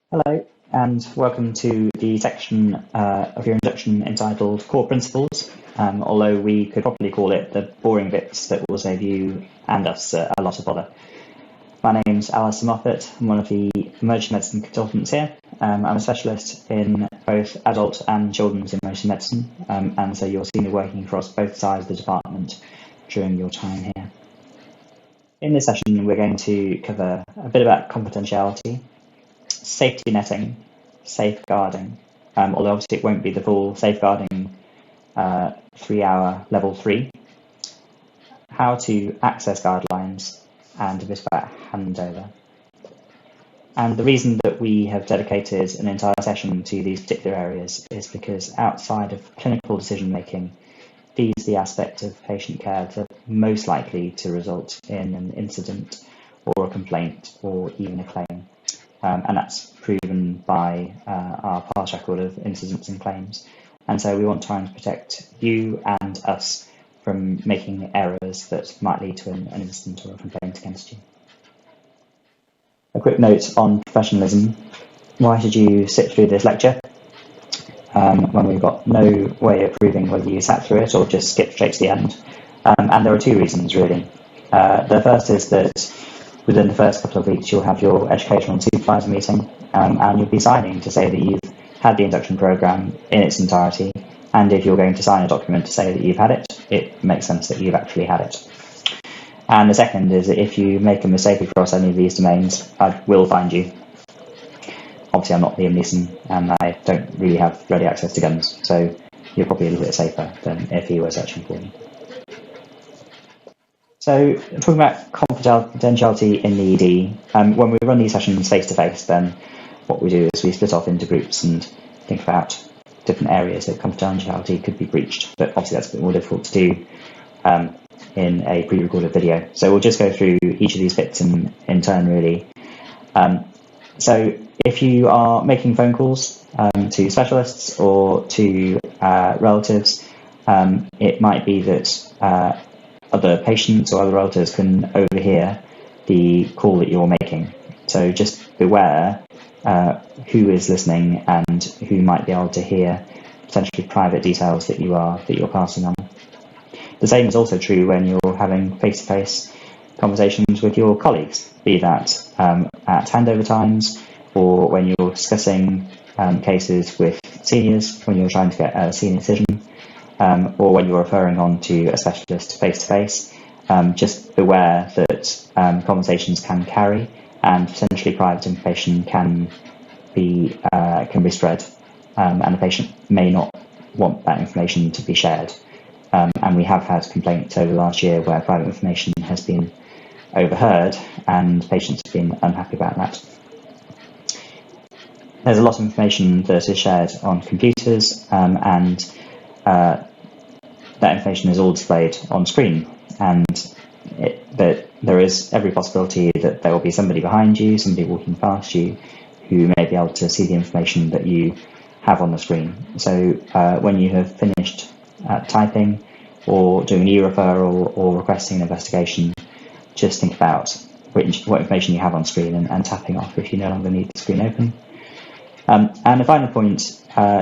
Hello, and welcome to the section of your introduction entitled Core Principles, although we could probably call it the boring bits that will save you and us a lot of bother. My name's Alasdair Moffat. I'm one of the emergency medicine consultants here. I'm a specialist in both adult and children's emergency medicine, and so you'll see me working across both sides of the department during your time here. In this session, we're going to cover a bit about confidentiality, safety netting, safeguarding, although obviously it won't be the full safeguarding 3-hour level 3, how to access guidelines, and a bit about handover. And the reason that we have dedicated an entire session to these particular areas is because outside of clinical decision making, these are the aspects of patient care that are most likely to result in an incident or a complaint or even a claim. And that's proven by our past record of incidents and claims. And so we want to try and protect you and us from making errors that might lead to an incident or a complaint against you. A quick note on professionalism. Why should you sit through this lecture when we've got no way of proving whether you sat through it or just skipped straight to the end? And there are two reasons, really. The first is that within the first couple of weeks, you'll have your educational supervisor meeting, and you'll be signing to say that you've had the induction programme in its entirety. And if you're going to sign a document to say that you've had it, it makes sense that you've actually had it. And the second is that if you make a mistake across any of these domains, I will find you. Obviously, I'm not Liam Neeson, and I don't really have ready access to guns, so you're probably a little bit safer than if he were searching for you. So, talking about confidentiality in the ED, when we run these sessions face-to-face, then what we do is we split off into groups and think about different areas that confidentiality could be breached, but obviously that's a bit more difficult to do in a pre-recorded video. So we'll just go through each of these bits in turn, really. So if you are making phone calls to specialists or to relatives, it might be that other patients or other relatives can overhear the call that you're making. So just beware who is listening and who might be able to hear potentially private details that you're passing on. The same is also true when you're having face-to-face conversations with your colleagues, be that at handover times or when you're discussing cases with seniors, when you're trying to get a senior decision, or when you're referring on to a specialist face-to-face. Just beware that conversations can carry and potentially private information can be spread, and the patient may not want that information to be shared. And we have had complaints over the last year where private information has been overheard and patients have been unhappy about that. There's a lot of information that is shared on computers, and that information is all displayed on screen, and that there is every possibility that there will be somebody behind you, somebody walking past you, who may be able to see the information that you have on the screen. So when you have finished typing or doing an e-referral or requesting an investigation, just think about what information you have on screen and tapping off if you no longer need the screen open. And the final point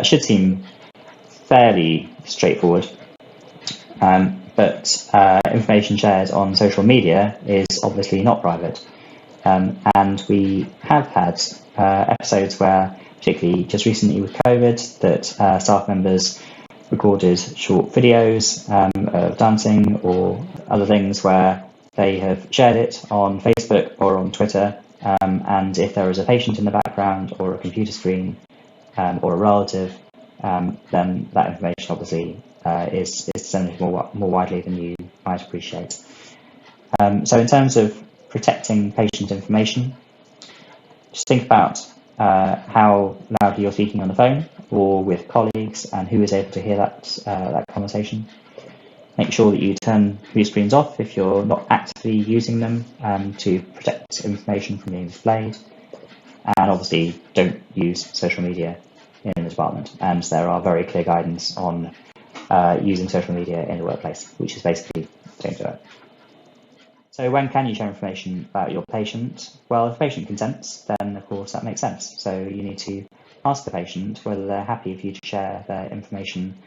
should seem fairly straightforward, but information shared on social media is obviously not private. And we have had episodes where, particularly just recently with COVID, that staff members recorded short videos of dancing or other things where they have shared it on Facebook or on Twitter, and if there is a patient in the background or a computer screen or a relative, then that information obviously is disseminated more widely than you might appreciate. So in terms of protecting patient information, just think about how loudly you're speaking on the phone or with colleagues and who is able to hear that conversation. Make sure that you turn view screens off if you're not actively using them to protect information from being displayed. And obviously don't use social media in the department. And there are very clear guidance on using social media in the workplace, which is basically don't do it. So when can you share information about your patient? Well, if the patient consents, then of course that makes sense. So you need to ask the patient whether they're happy for you to share their information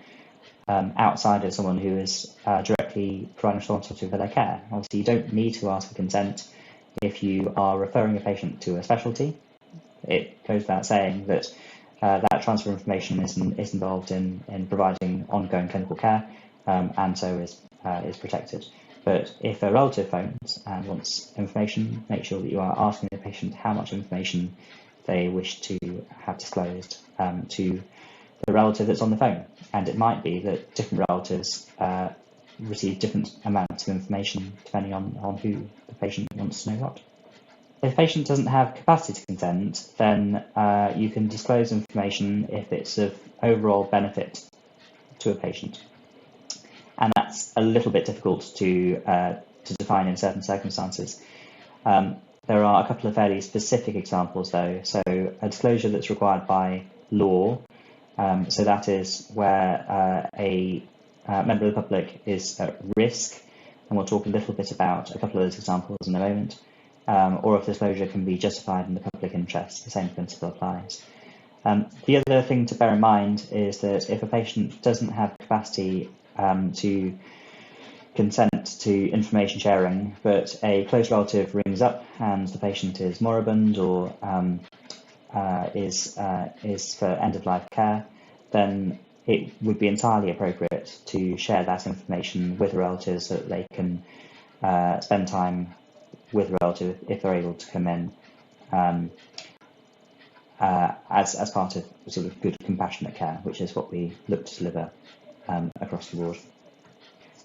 outside of someone who is directly providing responsibility for their care. Obviously, you don't need to ask for consent if you are referring a patient to a specialty. It goes without saying that that transfer of information is involved in providing ongoing clinical care, and so is protected. But if a relative phones and wants information, make sure that you are asking the patient how much information they wish to have disclosed to the relative that's on the phone. And it might be that different relatives receive different amounts of information depending on who the patient wants to know what. If the patient doesn't have capacity to consent, then you can disclose information if it's of overall benefit to a patient. And that's a little bit difficult to define in certain circumstances. There are a couple of fairly specific examples, though. So a disclosure that's required by law, so that is where a member of the public is at risk, and we'll talk a little bit about a couple of those examples in a moment, or if disclosure can be justified in the public interest, the same principle applies. The other thing to bear in mind is that if a patient doesn't have capacity to consent to information sharing, but a close relative rings up and the patient is moribund or is for end-of-life care, then it would be entirely appropriate to share that information with the relative so that they can spend time with the relative if they're able to come in as part of sort of good compassionate care, which is what we look to deliver across the board.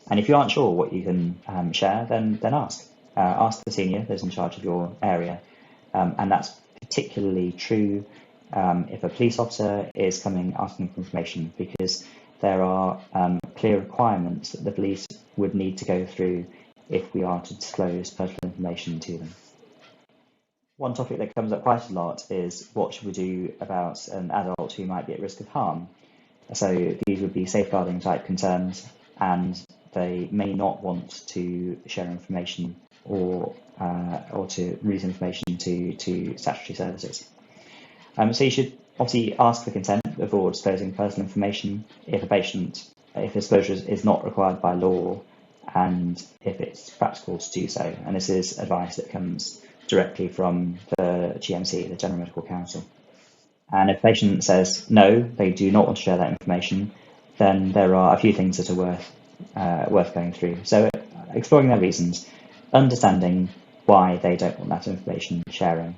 And if you aren't sure what you can share, then ask. Ask the senior that's in charge of your area, and that's particularly true if a police officer is coming asking for information, because there are clear requirements that the police would need to go through if we are to disclose personal information to them. One topic that comes up quite a lot is what should we do about an adult who might be at risk of harm. So these would be safeguarding type concerns, and they may not want to share information or to release information to statutory services. So you should obviously ask for consent before disclosing personal information if disclosure is not required by law and if it's practical to do so. And this is advice that comes directly from the GMC, the General Medical Council. And if a patient says no, they do not want to share that information, then there are a few things that are worth going through. So exploring their reasons, understanding why they don't want that information sharing.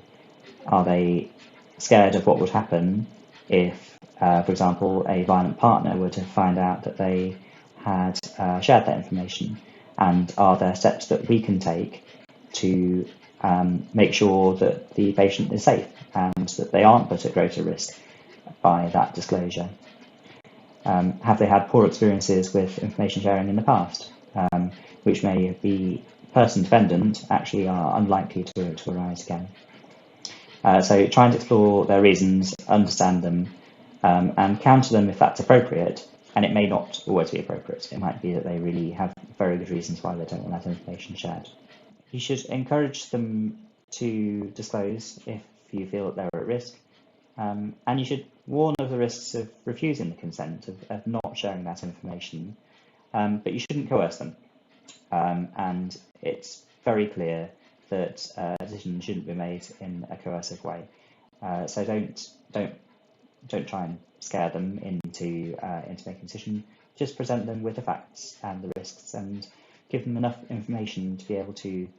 Are they scared of what would happen if, for example, a violent partner were to find out that they had shared that information? And are there steps that we can take to make sure that the patient is safe and that they aren't put at greater risk by that disclosure? Have they had poor experiences with information sharing in the past, which may be person dependent, actually are unlikely to arise again? So trying to explore their reasons, understand them, and counter them if that's appropriate. And it may not always be appropriate. It might be that they really have very good reasons why they don't want that information shared. You should encourage them to disclose if you feel that they're at risk. And you should warn of the risks of refusing the consent, of not sharing that information. But you shouldn't coerce them. And it's very clear that a decision shouldn't be made in a coercive way. So don't try and scare them into making a decision. Just present them with the facts and the risks, and give them enough information to be able to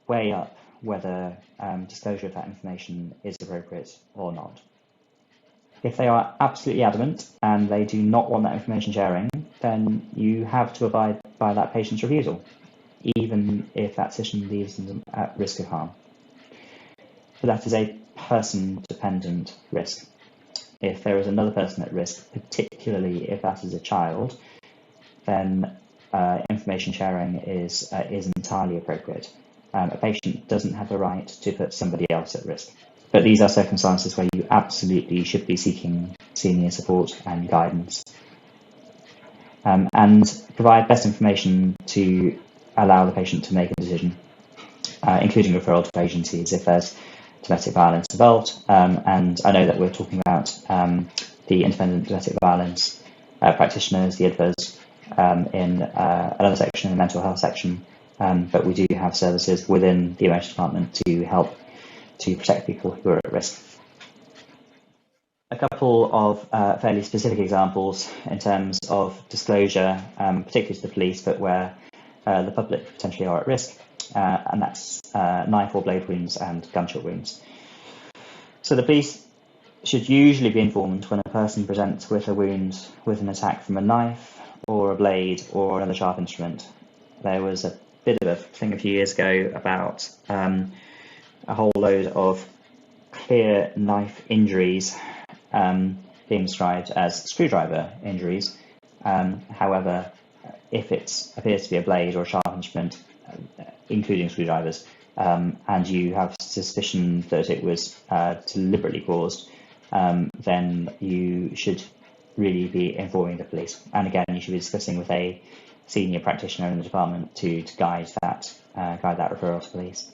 weigh up whether disclosure of that information is appropriate or not. If they are absolutely adamant and they do not want that information sharing, then you have to abide by that patient's refusal, even if that decision leaves them at risk of harm. But that is a person-dependent risk. If there is another person at risk, particularly if that is a child, then information sharing is entirely appropriate. A patient doesn't have the right to put somebody else at risk. But these are circumstances where you absolutely should be seeking senior support and guidance. And provide best information to allow the patient to make a decision, including referral to agencies if there's domestic violence involved. And I know that we're talking about the independent domestic violence practitioners, the IDVAs, in another section, the mental health section, but we do have services within the emergency department to help to protect people who are at risk. A couple of fairly specific examples in terms of disclosure, particularly to the police, but where the public potentially are at risk, and that's knife or blade wounds and gunshot wounds. So the police should usually be informed when a person presents with a wound with an attack from a knife or a blade or another sharp instrument. There was a bit of a thing a few years ago about a whole load of clear knife injuries being described as screwdriver injuries. However, if it appears to be a blade or a sharp instrument, including screwdrivers, and you have suspicion that it was deliberately caused, then you should really be informing the police. And again, you should be discussing with a senior practitioner in the department to guide that referral to police.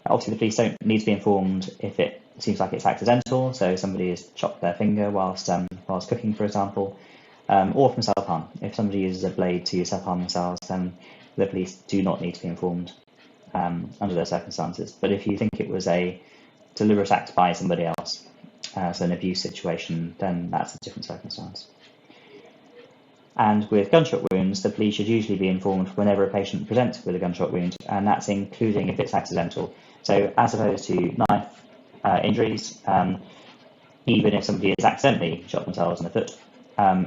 Obviously, the police don't need to be informed if it seems like it's accidental, so somebody has chopped their finger whilst cooking, for example, or from self-harm. If somebody uses a blade to self-harm themselves, then the police do not need to be informed under those circumstances. But if you think it was a deliberate act by somebody else, so an abuse situation, then that's a different circumstance. And with gunshot wounds, the police should usually be informed whenever a patient presents with a gunshot wound, and that's including if it's accidental. So as opposed to knife injuries, even if somebody has accidentally shot themselves in the foot,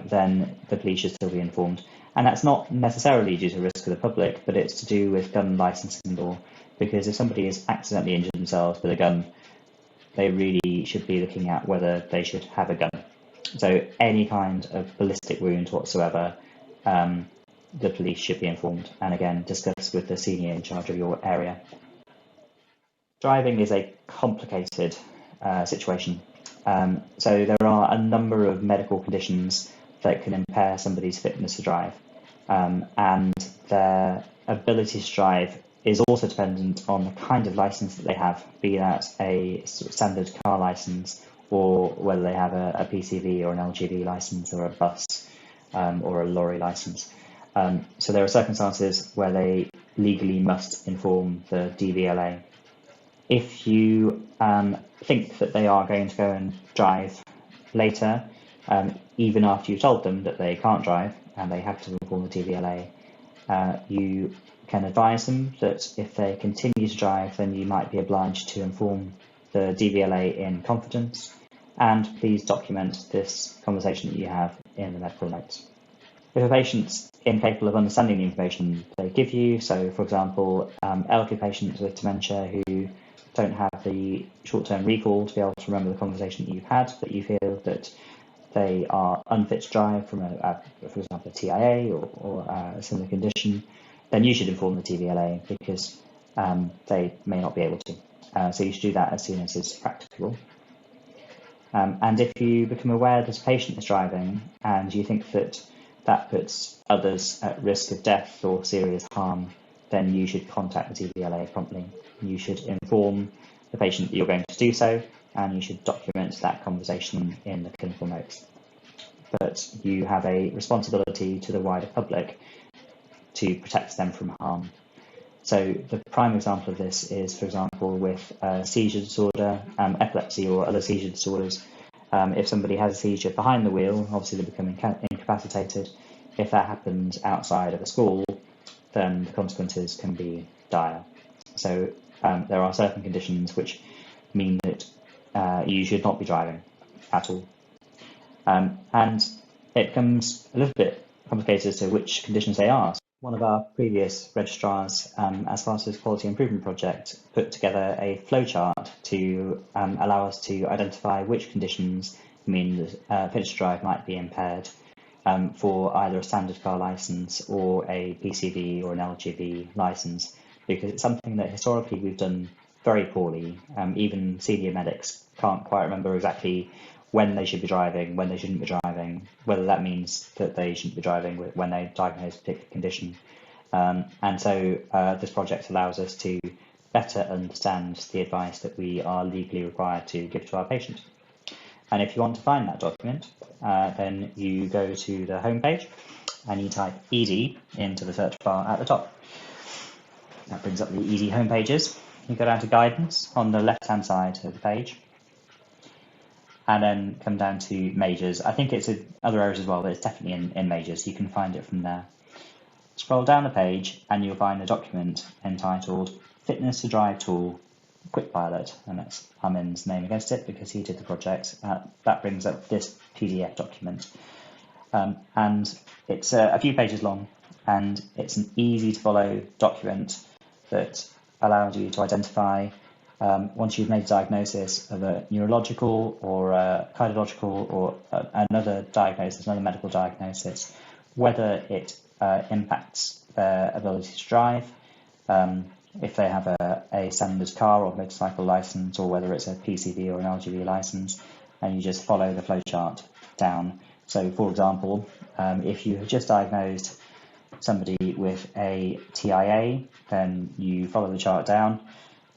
then the police should still be informed. And that's not necessarily due to risk to the public, but it's to do with gun licensing law, because if somebody has accidentally injured themselves with a gun, they really should be looking at whether they should have a gun. So any kind of ballistic wound whatsoever, the police should be informed, and again, discuss with the senior in charge of your area. Driving is a complicated situation. So there are a number of medical conditions that can impair somebody's fitness to drive, and their ability to drive is also dependent on the kind of license that they have, be that a standard car license or whether they have a PCV or an LGV license or a bus or a lorry license. So there are circumstances where they legally must inform the DVLA. If you think that they are going to go and drive later, even after you've told them that they can't drive and they have to inform the DVLA, you can advise them that if they continue to drive, then you might be obliged to inform the DVLA in confidence, and please document this conversation that you have in the medical notes. If a patient's incapable of understanding the information they give you, so for example, elderly patients with dementia who don't have the short-term recall to be able to remember the conversation that you've had, but you feel that they are unfit to drive from, for example, a TIA or a similar condition, then you should inform the TVLA because they may not be able to. So you should do that as soon as is practicable. And if you become aware that a patient is driving and you think that that puts others at risk of death or serious harm, then you should contact the TVLA promptly. You should inform the patient that you're going to do so, and you should document that conversation in the clinical notes. But you have a responsibility to the wider public to protect them from harm. So the prime example of this is, for example, with seizure disorder, epilepsy or other seizure disorders. If somebody has a seizure behind the wheel, obviously they become incapacitated. If that happens outside of a school, then the consequences can be dire. So there are certain conditions which mean that you should not be driving at all. And it becomes a little bit complicated as to which conditions they are. One of our previous registrars, as part of his quality improvement project, put together a flowchart to allow us to identify which conditions mean that fitness to drive might be impaired for either a standard car license or a PCV or an LGV license, because it's something that historically we've done very poorly. Even senior medics can't quite remember exactly when they should be driving, when they shouldn't be driving, whether that means that they shouldn't be driving when they diagnose a particular condition. And so this project allows us to better understand the advice that we are legally required to give to our patient. And if you want to find that document, then you go to the home page and you type ED into the search bar at the top. That brings up the ED home pages. You go down to guidance on the left-hand side of the page, and then come down to majors. I think it's in other areas as well, but it's definitely in majors. You can find it from there. Scroll down the page and you'll find a document entitled Fitness to Drive Tool Quick Pilot, and that's Armin's name against it because he did the project. That brings up this PDF document, and it's a few pages long, and it's an easy to follow document that allows you to identify once you've made a diagnosis of a neurological or a cardiological or another diagnosis, another medical diagnosis, whether it impacts their ability to drive, if they have a standard car or motorcycle license, or whether it's a PCV or an LGV license, and you just follow the flowchart down. So, for example, if you have just diagnosed somebody with a TIA, then you follow the chart down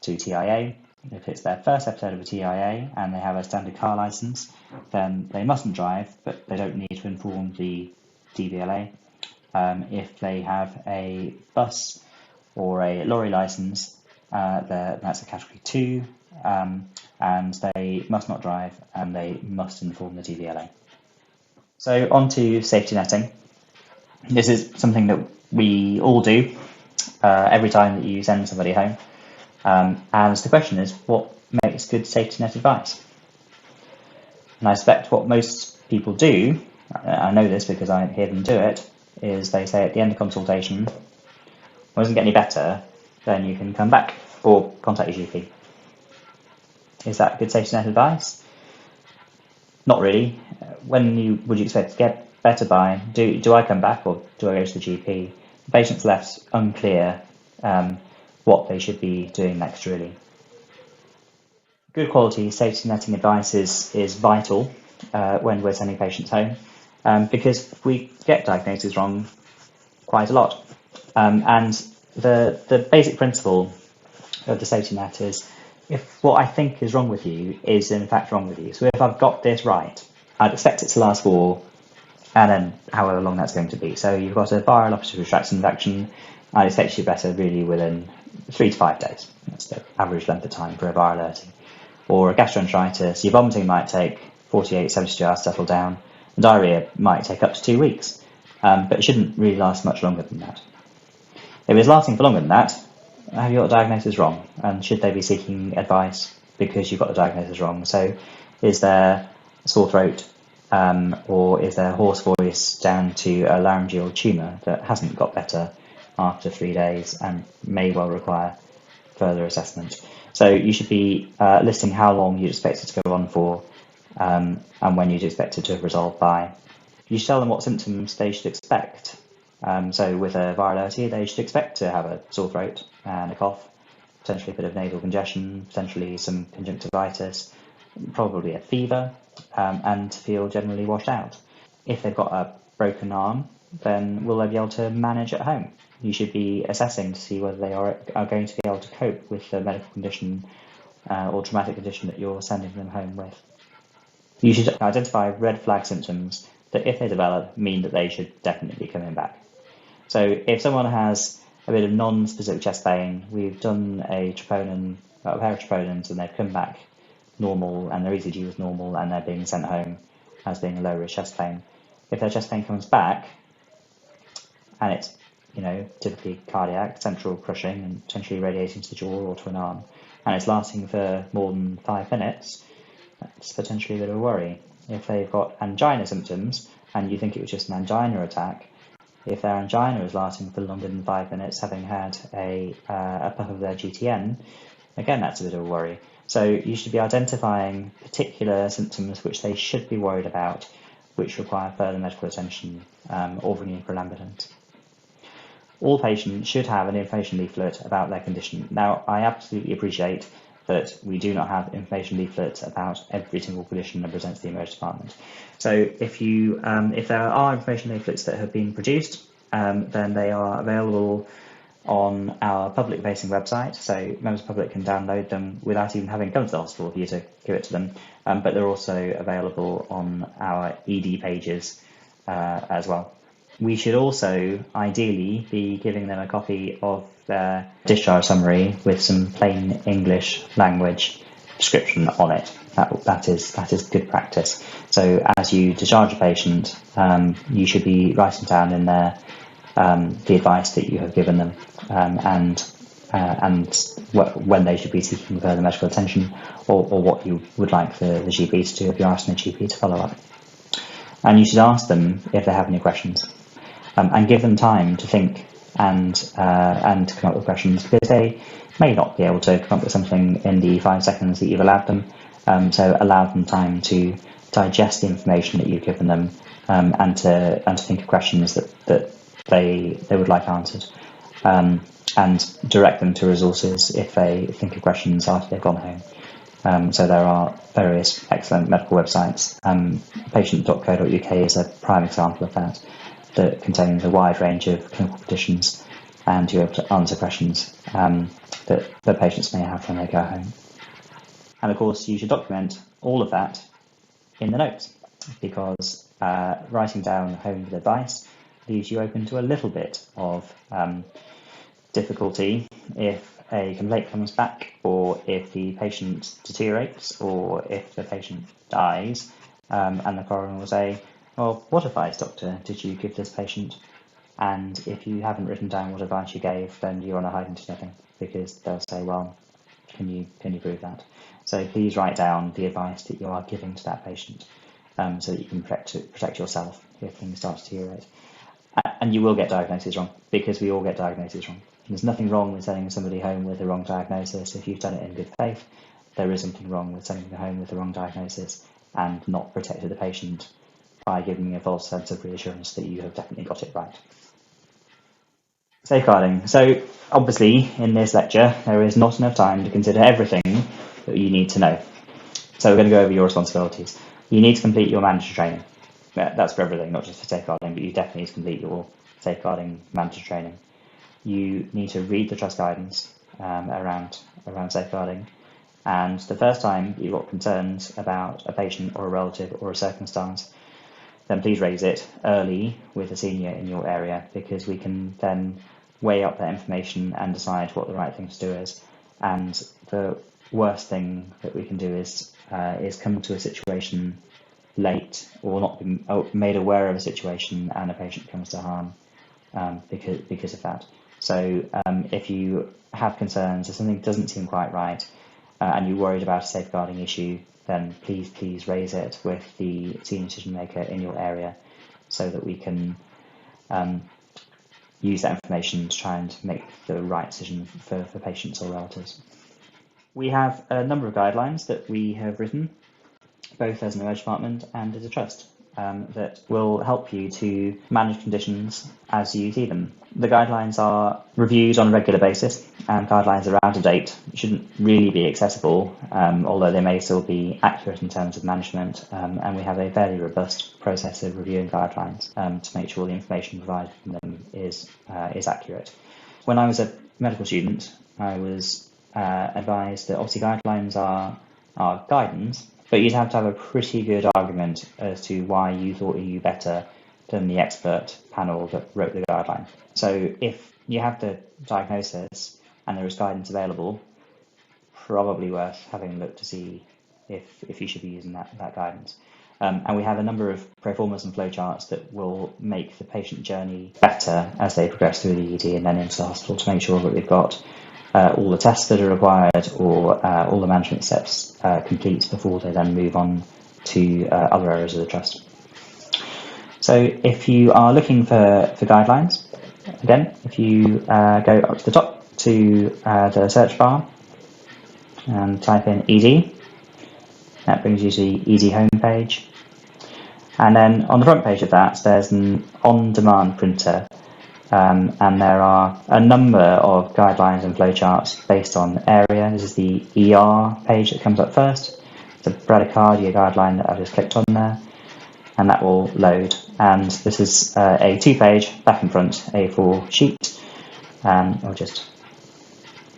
to TIA. If it's their first episode of a TIA and they have a standard car license, then they mustn't drive, but they don't need to inform the DVLA. If they have a bus or a lorry license, that's a category 2, and they must not drive and they must inform the DVLA. So on to safety netting. This is something that we all do every time that you send somebody home. And the question is, what makes good safety net advice? And I suspect what most people do, I know this because I hear them do it, is they say at the end of consultation, well, it doesn't get any better, then you can come back or contact your GP. Is that good safety net advice? Not really. When would you expect to get better by? Do I come back or do I go to the GP? The patient's left unclear what they should be doing next, really. Good quality safety netting advice is vital when we're sending patients home, because we get diagnoses wrong quite a lot. And the basic principle of the safety net is, if what I think is wrong with you is in fact wrong with you. So if I've got this right, I'd expect it to last for, and then however long that's going to be. So you've got a viral respiratory tract infection, I'd expect you better really within 3 to 5 days. That's the average length of time for a virality. Or a gastroenteritis, your vomiting might take 48, 72 hours to settle down. Diarrhea might take up to 2 weeks, but it shouldn't really last much longer than that. If it's lasting for longer than that, have you got the diagnosis wrong? And should they be seeking advice because you've got the diagnosis wrong? So is there a sore throat, or is there a hoarse voice down to a laryngeal tumour that hasn't got better after 3 days and may well require further assessment? So you should be listing how long you'd expect it to go on for, and when you'd expect it to have resolved by. You should tell them what symptoms they should expect. So with a virality, they should expect to have a sore throat and a cough, potentially a bit of nasal congestion, potentially some conjunctivitis, probably a fever, and feel generally washed out. If they've got a broken arm, then will they be able to manage at home? You should be assessing to see whether they are going to be able to cope with the medical condition or traumatic condition that you're sending them home with. You should identify red flag symptoms that, if they develop, mean that they should definitely be coming back. So if someone has a bit of non-specific chest pain, we've done a troponin, a pair of troponins, and they've come back normal, and their ECG was normal, and they're being sent home as being a low risk chest pain. If their chest pain comes back, and it's typically cardiac, central crushing, and potentially radiating to the jaw or to an arm, and it's lasting for more than 5 minutes, that's potentially a bit of a worry. If they've got angina symptoms, and you think it was just an angina attack, if their angina is lasting for longer than 5 minutes, having had a puff of their GTN, again, that's a bit of a worry. So you should be identifying particular symptoms which they should be worried about, which require further medical attention or ringing for an ambulance. All patients should have an information leaflet about their condition. Now, I absolutely appreciate that we do not have information leaflets about every single condition that presents to the emergency department. So if there are information leaflets that have been produced, then they are available on our public-facing website, so members of the public can download them without even having come to the hospital for you to give it to them, but they're also available on our ED pages as well. We should also ideally be giving them a copy of their discharge summary with some plain English language description on it. That is good practice. So as you discharge a patient, you should be writing down in there the advice that you have given them, and when they should be seeking further medical attention, or what you would like the GP to do if you're asking the GP to follow up. And you should ask them if they have any questions, and give them time to think and come up with questions, because they may not be able to come up with something in the 5 seconds that you've allowed them. So allow them time to digest the information that you've given them, and to think of questions that they would like answered, and direct them to resources if they think of questions after they've gone home. So there are various excellent medical websites. Patient.co.uk is a prime example of that contains a wide range of clinical conditions, and you're able to answer questions that patients may have when they go home. And of course, you should document all of that in the notes, because writing down home with advice leaves you open to a little bit of difficulty if a complaint comes back, or if the patient deteriorates, or if the patient dies, and the coroner will say, well, what advice, doctor, did you give this patient? And if you haven't written down what advice you gave, then you're on a hiding to nothing, because they'll say, well, can you prove that? So please write down the advice that you are giving to that patient, so that you can protect yourself if things start to deteriorate. And you will get diagnoses wrong, because we all get diagnoses wrong. There's nothing wrong with sending somebody home with the wrong diagnosis if you've done it in good faith. There is something wrong with sending them home with the wrong diagnosis and not protecting the patient by giving a false sense of reassurance that you have definitely got it right. Safeguarding. So obviously in this lecture there is not enough time to consider everything that you need to know. So we're going to go over your responsibilities. You need to complete your mandatory training. That's for everything, not just for safeguarding, but you definitely need to complete your safeguarding mandatory training. You need to read the trust guidance around safeguarding, and the first time you've got concerns about a patient or a relative or a circumstance, then please raise it early with a senior in your area, because we can then weigh up that information and decide what the right thing to do is. And the worst thing that we can do is come to a situation late, or not be made aware of a situation and a patient comes to harm because of that. So if you have concerns or something doesn't seem quite right, and you're worried about a safeguarding issue, then please raise it with the senior decision maker in your area, so that we can use that information to try and make the right decision for patients or relatives. We have a number of guidelines that we have written, both as an emergency department and as a trust, that will help you to manage conditions as you see them. The guidelines are reviewed on a regular basis, and guidelines are out of date, shouldn't really be accessible, although they may still be accurate in terms of management, and we have a fairly robust process of reviewing guidelines to make sure the information provided from them is accurate. When I was a medical student, I was advised that obviously guidelines are guidance, but you'd have to have a pretty good argument as to why you thought you knew better than the expert panel that wrote the guideline. So if you have the diagnosis and there is guidance available, probably worth having a look to see if you should be using that guidance. And we have a number of proformas and flowcharts that will make the patient journey better as they progress through the ED and then into the hospital, to make sure that we've got all the tests that are required, or all the management steps complete before they then move on to other areas of the trust. So if you are looking for guidelines, again, if you go up to the top to the search bar and type in ED, that brings you to the ED homepage. And then on the front page of that, there's an on-demand printer. And there are a number of guidelines and flowcharts based on area. This is the ER page that comes up first. It's a bradycardia guideline that I've just clicked on there. and that will load. And this is a 2-page back and front A4 sheet. I'll just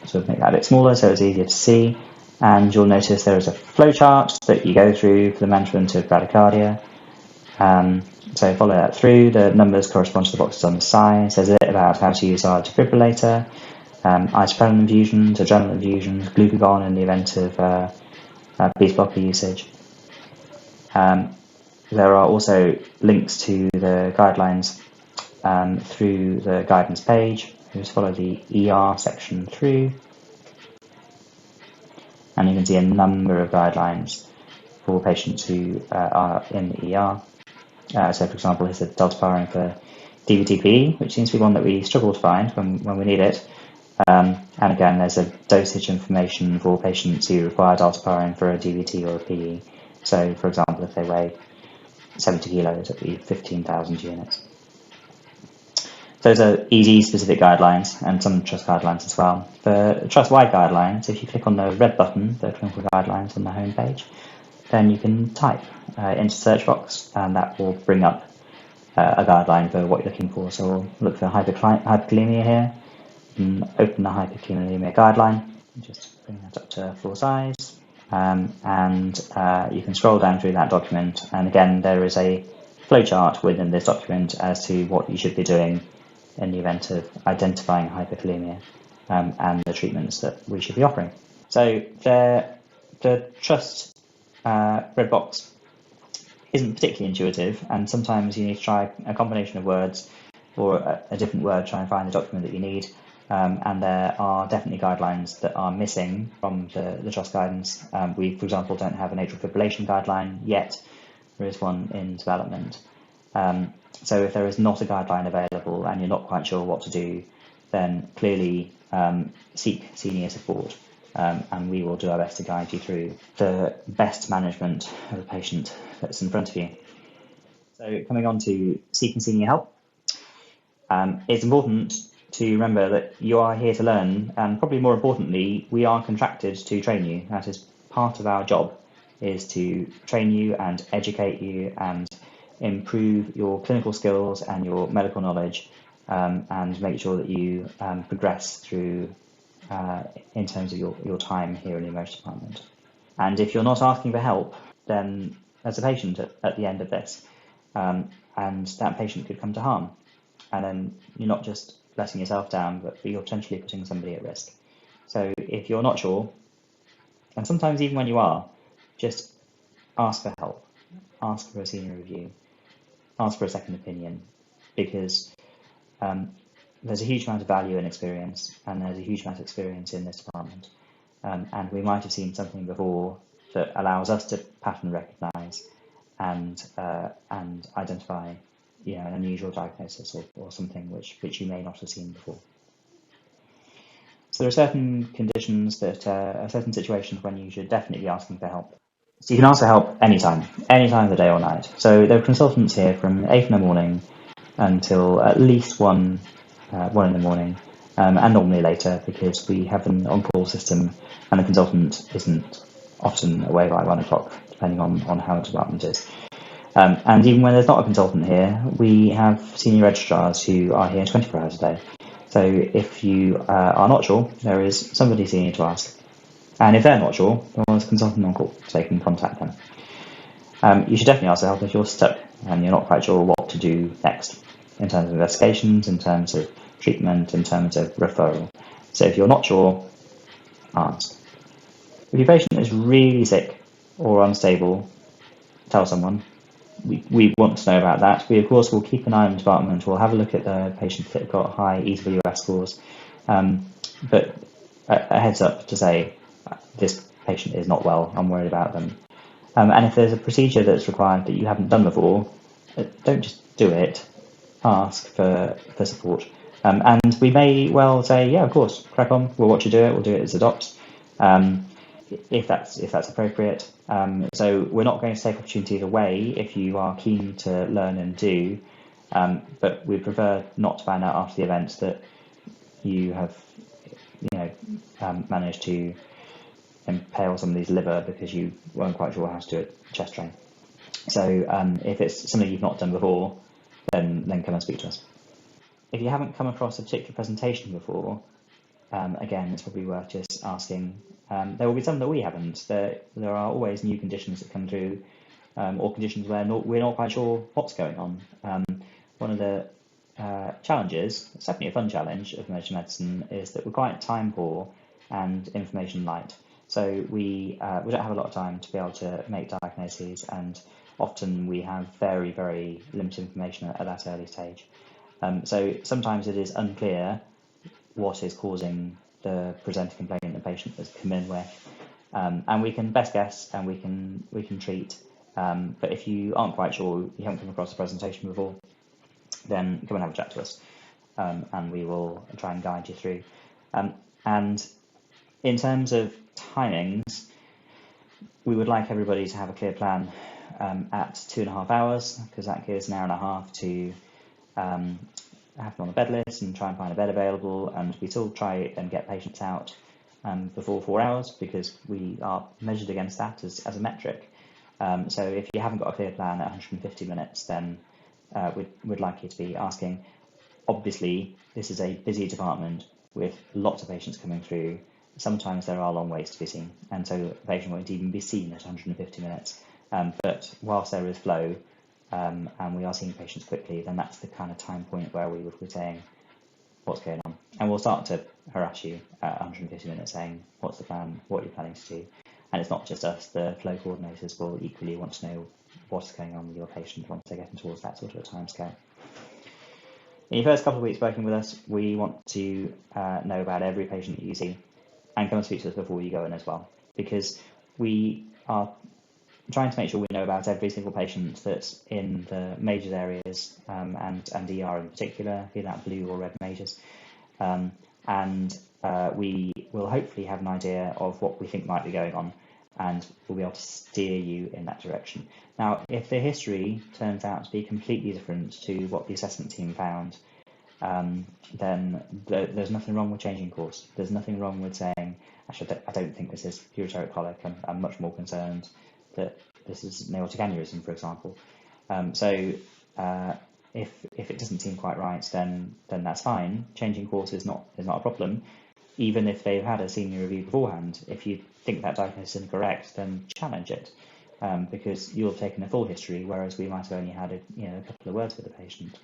sort of make that a bit smaller so it's easier to see. And you'll notice there is a flowchart that you go through for the management of bradycardia. So follow that through. The numbers correspond to the boxes on the side. There's a bit about how to use our defibrillator, isoprelin infusions, adrenaline infusions, glucagon in the event of beta blocker usage. There are also links to the guidelines through the guidance page. You just follow the ER section through, and you can see a number of guidelines for patients who are in the ER. So, for example, here's a delta powering for DVT-PE, which seems to be one that we struggle to find when we need it. And again, there's a dosage information for patients who require delta powering for a DVT or a PE. So, for example, if they weigh 70 kilos, it'd be 15,000 units. Those are ED-specific guidelines and some trust guidelines as well. For trust-wide guidelines, if you click on the red button, the clinical guidelines on the home page, then you can type into the search box, and that will bring up a guideline for what you're looking for. So we'll look for hyperkalemia here, and open the hyperkalemia guideline, just bring that up to full size, and you can scroll down through that document, and again there is a flowchart within this document as to what you should be doing in the event of identifying hyperkalemia and the treatments that we should be offering. So the trust red box isn't particularly intuitive, and sometimes you need to try a combination of words or a different word to try and find the document that you need. And there are definitely guidelines that are missing from the trust guidance. We, for example, don't have an atrial fibrillation guideline yet. There is one in development. So if there is not a guideline available and you're not quite sure what to do, then clearly seek senior support, and we will do our best to guide you through the best management of the patient that's in front of you. So coming on to seeking senior help, it's important to remember that you are here to learn, and probably more importantly, we are contracted to train you. That is part of our job, is to train you and educate you and improve your clinical skills and your medical knowledge, and make sure that you progress through in terms of your time here in the emergency department. And if you're not asking for help, then there's a patient at the end of this, and that patient could come to harm, and then you're not just letting yourself down, but you're potentially putting somebody at risk. So if you're not sure, and sometimes even when you are, just ask for help, ask for a senior review, ask for a second opinion, because there's a huge amount of value in experience, and there's a huge amount of experience in this department, and we might have seen something before that allows us to pattern recognise and identify, an unusual diagnosis or something which you may not have seen before. So there are certain conditions that are certain situations when you should definitely be asking for help. So you can ask for help anytime of the day or night. So there are consultants here from 8 in the morning until at least 1 in the morning, and normally later, because we have an on-call system and the consultant isn't often away by 1 o'clock, depending on how the department is. And even when there's not a consultant here, we have senior registrars who are here 24 hours a day. So if you are not sure, there is somebody senior to ask. And if they're not sure, then there's a consultant on call, so you can contact them. You should definitely ask for help if you're stuck and you're not quite sure what to do next, in terms of investigations, in terms of treatment, in terms of referral. So if you're not sure, ask. If your patient is really sick or unstable, tell someone. We want to know about that. We, of course, will keep an eye on the department. We'll have a look at the patients that have got high EWS scores. But a heads up to say, this patient is not well, I'm worried about them. And if there's a procedure that's required that you haven't done before, don't just do it. Ask for support. And we may well say, yeah, of course, crack on. We'll watch you do it. We'll do it as a docs, if that's appropriate. So we're not going to take opportunities away if you are keen to learn and do, but we prefer not to find out after the event that you have, managed to impale somebody's liver because you weren't quite sure how to do it chest drain. So if it's something you've not done before, then come and speak to us. If you haven't come across a particular presentation before, again, it's probably worth just asking. There will be some that we haven't. There are always new conditions that come through, or conditions where we're not quite sure what's going on. One of the challenges, it's definitely a fun challenge of emergency medicine, is that we're quite time poor and information light. So we don't have a lot of time to be able to make diagnoses, and often we have very, very limited information at that early stage. So sometimes it is unclear what is causing the presenting complaint the patient has come in with, and we can best guess and we can treat. But if you aren't quite sure, you haven't come across a presentation before, then come and have a chat to us, and we will try and guide you through. And in terms of timings, we would like everybody to have a clear plan at 2.5 hours, because that gives an hour and a half to have them on the bed list and try and find a bed available, and we still try and get patients out before 4 hours, because we are measured against that as a metric. So if you haven't got a clear plan at 150 minutes, then we'd like you to be asking. Obviously, this is a busy department with lots of patients coming through. Sometimes there are long waits to be seen, and so the patient won't even be seen at 150 minutes. But whilst there is flow, and we are seeing patients quickly, then that's the kind of time point where we would be saying what's going on. And we'll start to harass you at 150 minutes saying what's the plan, what you're planning to do. And it's not just us, the flow coordinators will equally want to know what's going on with your patient once they're getting towards that sort of a timescale. In your first couple of weeks working with us, we want to know about every patient that you see, and come and speak to us before you go in as well, because we are trying to make sure we know about every single patient that's in the majors areas, and ER in particular, be that blue or red majors. And we will hopefully have an idea of what we think might be going on, and we'll be able to steer you in that direction. Now, if the history turns out to be completely different to what the assessment team found, then there's nothing wrong with changing course. There's nothing wrong with saying, actually, I don't think this is ureteric colic. I'm much more concerned that this is aortic aneurysm, for example. So if it doesn't seem quite right, then that's fine. Changing course is not a problem, even if they've had a senior review beforehand. If you think that diagnosis is incorrect, then challenge it, because you'll have taken a full history, whereas we might have only had a couple of words with the patient.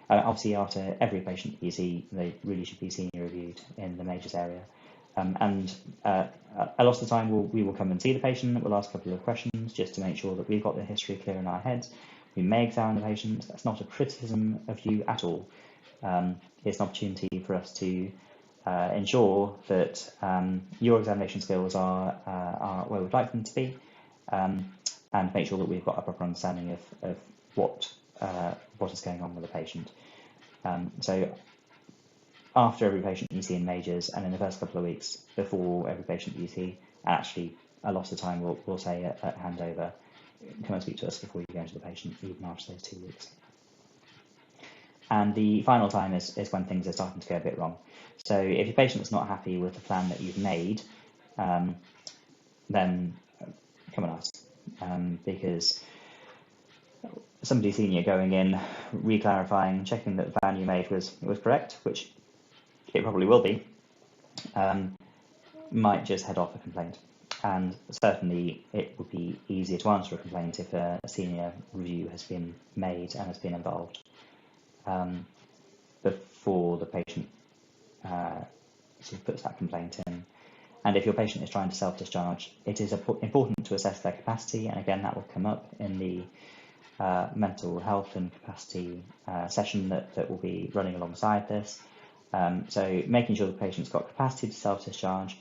Obviously, after every patient you see, they really should be senior reviewed in the majors area. And a lot of the time we will come and see the patient. We'll ask a couple of questions just to make sure that we've got the history clear in our heads. We may examine the patient. That's not a criticism of you at all. It's an opportunity for us to ensure that your examination skills are where we'd like them to be, and make sure that we've got a proper understanding of what is going on with the patient. So after every patient you see in majors, and in the first couple of weeks before every patient you see, actually a lot of the time we'll say at handover, come and speak to us before you go into the patient, even after those 2 weeks. And the final time is when things are starting to go a bit wrong. So if your patient's not happy with the plan that you've made, then come and ask, because somebody senior going in, re-clarifying, checking that the plan you made was correct, which it probably will be, might just head off a complaint. And certainly it would be easier to answer a complaint if a senior review has been made and has been involved before the patient sort of puts that complaint in. And if your patient is trying to self-discharge, it is important to assess their capacity, and again that will come up in the mental health and capacity session that will be running alongside this. So making sure the patient's got capacity to self-discharge,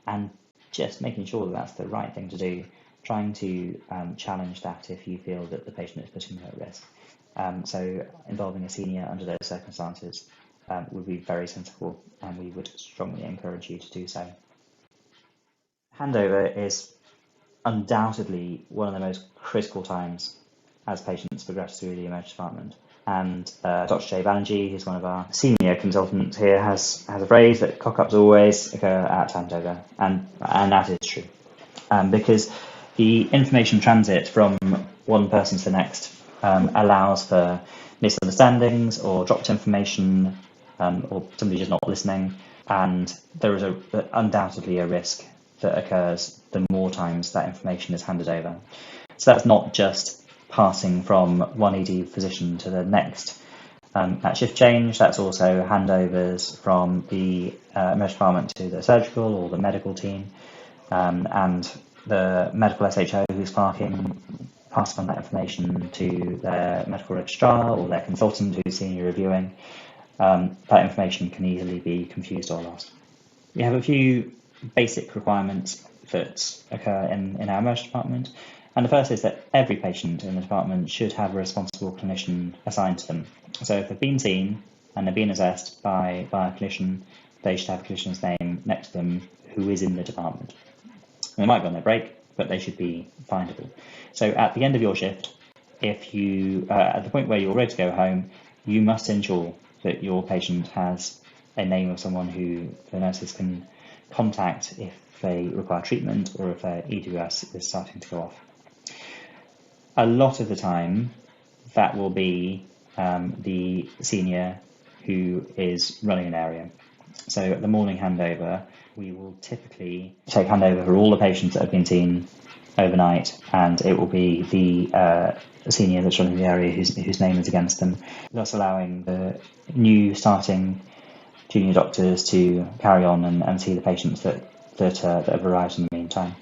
and just making sure that that's the right thing to do, trying to challenge that if you feel that the patient is putting you at risk. So involving a senior under those circumstances would be very sensible, and we would strongly encourage you to do so. Handover is undoubtedly one of the most critical times as patients progress through the emergency department. And Dr. Jay Banerjee, who's one of our senior consultants here, has a phrase that cock-ups always occur at handover, and that is true. Because The information transit from one person to the next allows for misunderstandings or dropped information, or somebody just not listening, and there is undoubtedly a risk that occurs the more times that information is handed over. So that's not just passing from one ED physician to the next at shift change, that's also handovers from the emergency department to the surgical or the medical team, and the medical SHO who's passing on that information to their medical registrar or their consultant who's senior reviewing. That information can easily be confused or lost. We have a few basic requirements that occur in our emergency department, and the first is that every patient in the department should have a responsible clinician assigned to them. So if they've been seen and they've been assessed by a clinician, they should have a clinician's name next to them who is in the department. And they might be on their break, but they should be findable. So at the end of your shift, if you, at the point where you're ready to go home, you must ensure that your patient has a name of someone who the nurses can contact if they require treatment or if their EWS is starting to go off. A lot of the time, that will be the senior who is running an area. So at the morning handover, we will typically take handover for all the patients that have been seen overnight, and it will be the senior that's running the area whose name is against them, thus allowing the new starting junior doctors to carry on and see the patients that have arrived in the meantime.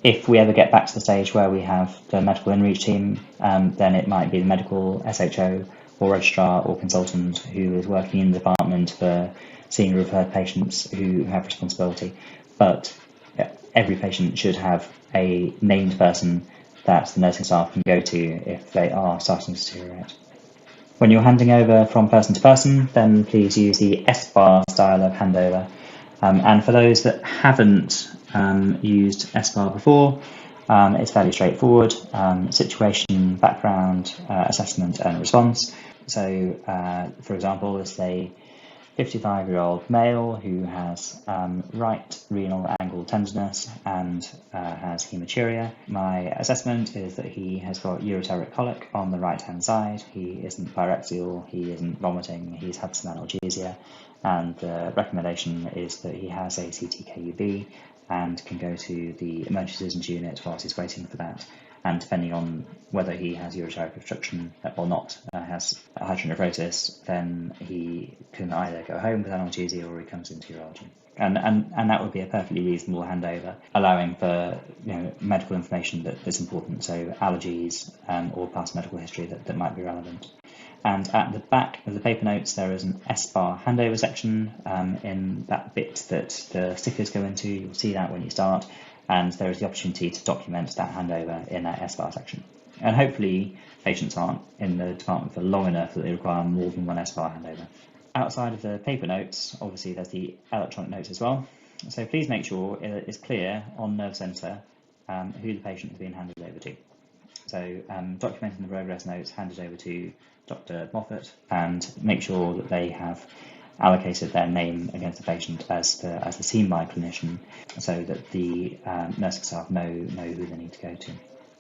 If we ever get back to the stage where we have the medical in-reach team, then it might be the medical SHO or registrar or consultant who is working in the department for senior referred patients who have responsibility. But every patient should have a named person that the nursing staff can go to if they are starting to deteriorate. When you're handing over from person to person, then please use the S-bar style of handover. And for those that haven't used S-bar before, it's fairly straightforward. Situation, background, assessment and response. So, for example, it's a 55-year-old male who has right renal angle tenderness and has hematuria. My assessment is that he has got ureteric colic on the right-hand side. He isn't pyrexial, he isn't vomiting, he's had some analgesia, and the recommendation is that he has a CT-KUB and can go to the emergency systems unit whilst he's waiting for that. And depending on whether he has ureteric obstruction or not, has hydronephrosis, then he can either go home with analgesia or he comes into urology. And that would be a perfectly reasonable handover, allowing for medical information that's important, so allergies or past medical history that might be relevant. And at the back of the paper notes, there is an S-bar handover section in that bit that the stickers go into. You'll see that when you start. And there is the opportunity to document that handover in that S-bar section. And hopefully patients aren't in the department for long enough that they require more than one S-bar handover. Outside of the paper notes, obviously there's the electronic notes as well. So please make sure it's clear on Nerve Centre who the patient is being handed over to. So documenting the progress notes handed over to Dr. Moffat, and make sure that they have allocated their name against the patient as the seen by clinician, so that the nursing staff know who they need to go to.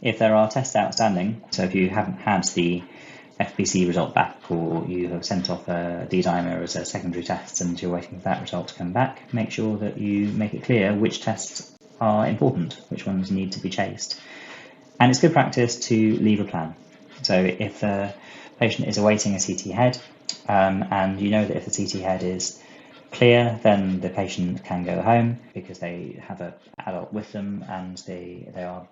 If there are tests outstanding, so if you haven't had the FBC result back, or you have sent off a D-dimer as a secondary test and you're waiting for that result to come back, make sure that you make it clear which tests are important, which ones need to be chased. And it's good practice to leave a plan. So if the patient is awaiting a CT head, and you know that if the CT head is clear, then the patient can go home because they have an adult with them and they are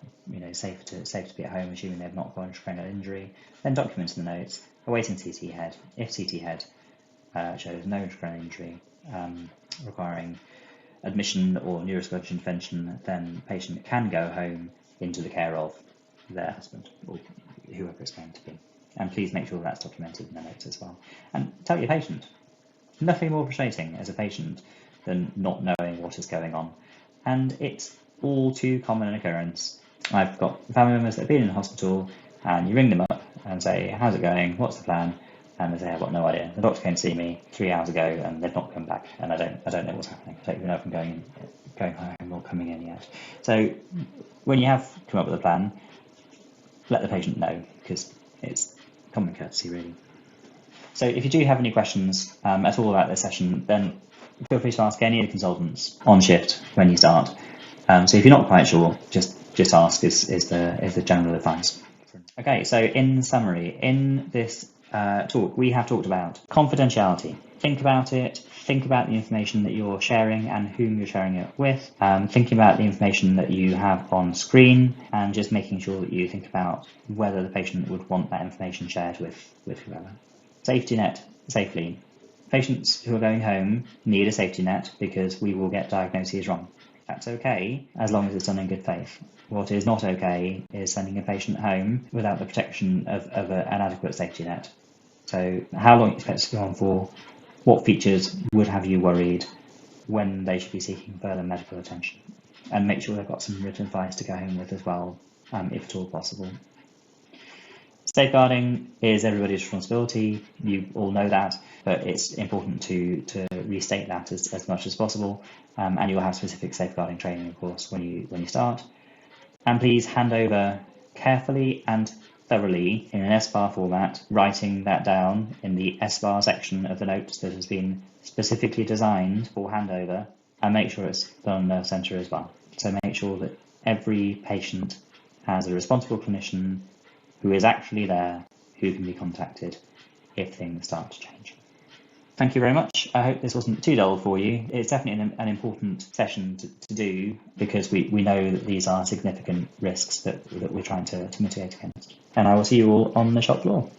safe to be at home, assuming they've not got intracranial injury. Then document in the notes, awaiting CT head. If CT head shows no intracranial injury requiring admission or neurosurgical intervention, then the patient can go home into the care of their husband or whoever it's going to be. And please make sure that's documented in the notes as well. And tell your patient. Nothing more frustrating as a patient than not knowing what is going on. And it's all too common an occurrence. I've got family members that have been in the hospital, and you ring them up and say, how's it going? What's the plan? And they say, I've got no idea. The doctor came to see me 3 hours ago and they've not come back, and I don't know what's happening. I don't even know if I'm going going home or coming in yet. So when you have come up with a plan, let the patient know, because it's common courtesy, really. So if you do have any questions at all about this session, then feel free to ask any of the consultants on shift when you start. So if you're not quite sure, just ask is the general advice. Okay, so in summary, in this talk, we have talked about confidentiality. Think about it. Think about the information that you're sharing and whom you're sharing it with. Thinking about the information that you have on screen, and just making sure that you think about whether the patient would want that information shared with whoever. Safety net, safely. Patients who are going home need a safety net, because we will get diagnoses wrong. That's okay, as long as it's done in good faith. What is not okay is sending a patient home without the protection of an adequate safety net. So how long you expect to go on for, what features would have you worried, when they should be seeking further medical attention, and make sure they've got some written advice to go home with as well, if at all possible. Safeguarding is everybody's responsibility. You all know that, but it's important to restate that as much as possible. And you'll have specific safeguarding training, of course, when you start. And please hand over carefully and thoroughly in an SBAR format, writing that down in the SBAR section of the notes that has been specifically designed for handover, and make sure it's done on Nerve Centre as well. So make sure that every patient has a responsible clinician who is actually there, who can be contacted if things start to change. Thank you very much. I hope this wasn't too dull for you. It's definitely an important session to do, because we know that these are significant risks that we're trying to mitigate against. And I will see you all on the shop floor.